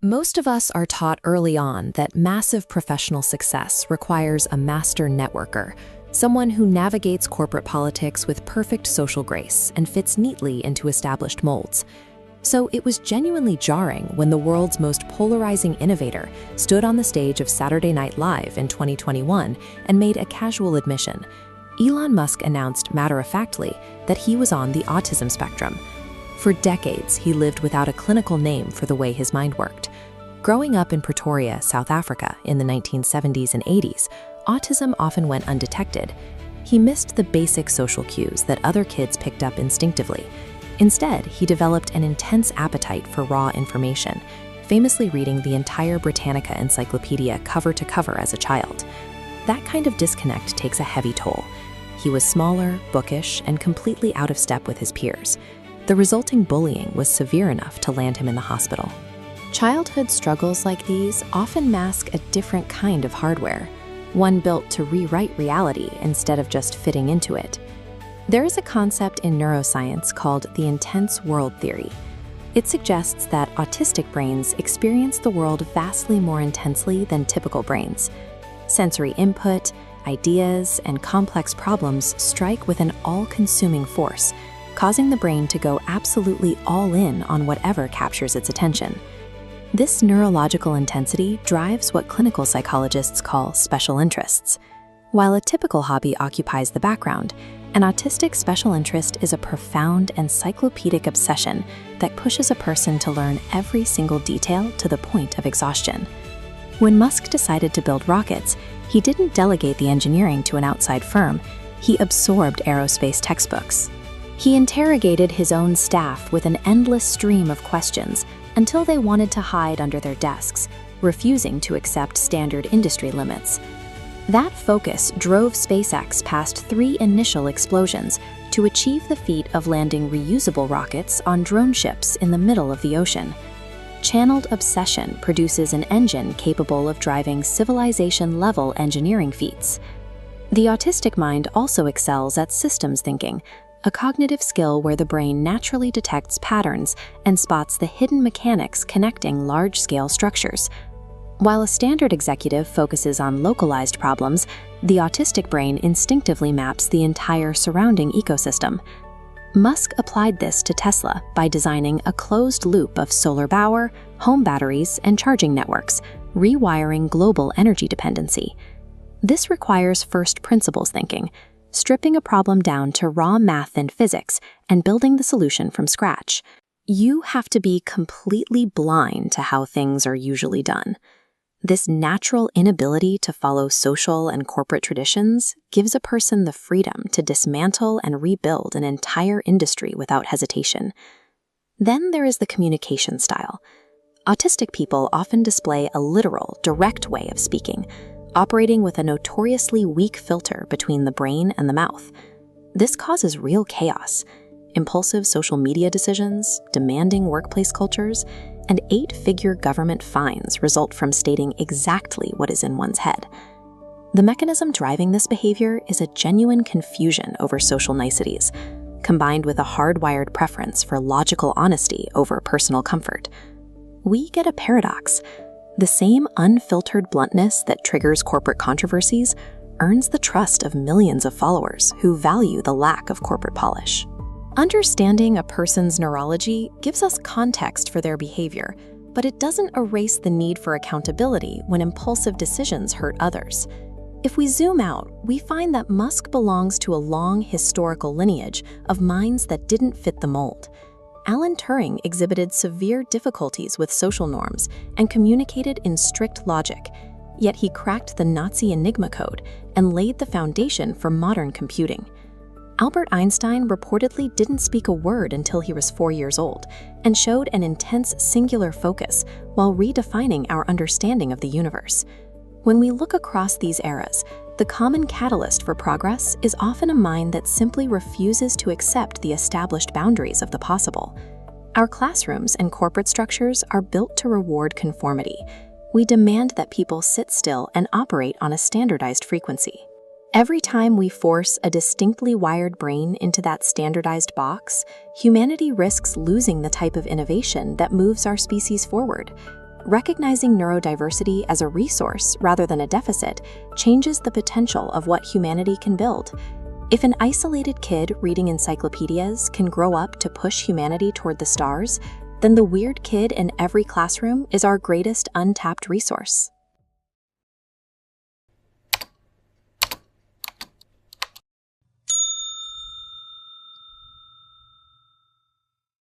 Most of us are taught early on that massive professional success requires a master networker, someone who navigates corporate politics with perfect social grace and fits neatly into established molds. So it was genuinely jarring when the world's most polarizing innovator stood on the stage of Saturday Night Live in 2021 and made a casual admission. Elon Musk announced matter-of-factly that he was on the autism spectrum. For decades, he lived without a clinical name for the way his mind worked. Growing up in Pretoria, South Africa in the 1970s and 80s, autism often went undetected. He missed the basic social cues that other kids picked up instinctively. Instead, he developed an intense appetite for raw information, famously reading the entire Britannica encyclopedia cover to cover as a child. That kind of disconnect takes a heavy toll. He was smaller, bookish, and completely out of step with his peers. The resulting bullying was severe enough to land him in the hospital. Childhood struggles like these often mask a different kind of hardware, one built to rewrite reality instead of just fitting into it. There is a concept in neuroscience called the intense world theory. It suggests that autistic brains experience the world vastly more intensely than typical brains. Sensory input, ideas, and complex problems strike with an all-consuming force, causing the brain to go absolutely all in on whatever captures its attention. This neurological intensity drives what clinical psychologists call special interests. While a typical hobby occupies the background, an autistic special interest is a profound encyclopedic obsession that pushes a person to learn every single detail to the point of exhaustion. When Musk decided to build rockets, he didn't delegate the engineering to an outside firm, he absorbed aerospace textbooks. He interrogated his own staff with an endless stream of questions until they wanted to hide under their desks, refusing to accept standard industry limits. That focus drove SpaceX past 3 initial explosions to achieve the feat of landing reusable rockets on drone ships in the middle of the ocean. Channeled obsession produces an engine capable of driving civilization-level engineering feats. The autistic mind also excels at systems thinking, a cognitive skill where the brain naturally detects patterns and spots the hidden mechanics connecting large-scale structures. While a standard executive focuses on localized problems, the autistic brain instinctively maps the entire surrounding ecosystem. Musk applied this to Tesla by designing a closed loop of solar power, home batteries, and charging networks, rewiring global energy dependency. This requires first principles thinking, stripping a problem down to raw math and physics and building the solution from scratch. You have to be completely blind to how things are usually done. This natural inability to follow social and corporate traditions gives a person the freedom to dismantle and rebuild an entire industry without hesitation. Then there is the communication style. Autistic people often display a literal, direct way of speaking, operating with a notoriously weak filter between the brain and the mouth. This causes real chaos. Impulsive social media decisions, demanding workplace cultures, and 8-figure government fines result from stating exactly what is in one's head. The mechanism driving this behavior is a genuine confusion over social niceties, combined with a hardwired preference for logical honesty over personal comfort. We get a paradox. The same unfiltered bluntness that triggers corporate controversies earns the trust of millions of followers who value the lack of corporate polish. Understanding a person's neurology gives us context for their behavior, but it doesn't erase the need for accountability when impulsive decisions hurt others. If we zoom out, we find that Musk belongs to a long historical lineage of minds that didn't fit the mold. Alan Turing exhibited severe difficulties with social norms and communicated in strict logic, yet he cracked the Nazi Enigma code and laid the foundation for modern computing. Albert Einstein reportedly didn't speak a word until he was 4 years old and showed an intense singular focus while redefining our understanding of the universe. When we look across these eras, the common catalyst for progress is often a mind that simply refuses to accept the established boundaries of the possible. Our classrooms and corporate structures are built to reward conformity. We demand that people sit still and operate on a standardized frequency. Every time we force a distinctly wired brain into that standardized box, humanity risks losing the type of innovation that moves our species forward. Recognizing neurodiversity as a resource rather than a deficit changes the potential of what humanity can build. If an isolated kid reading encyclopedias can grow up to push humanity toward the stars, then the weird kid in every classroom is our greatest untapped resource.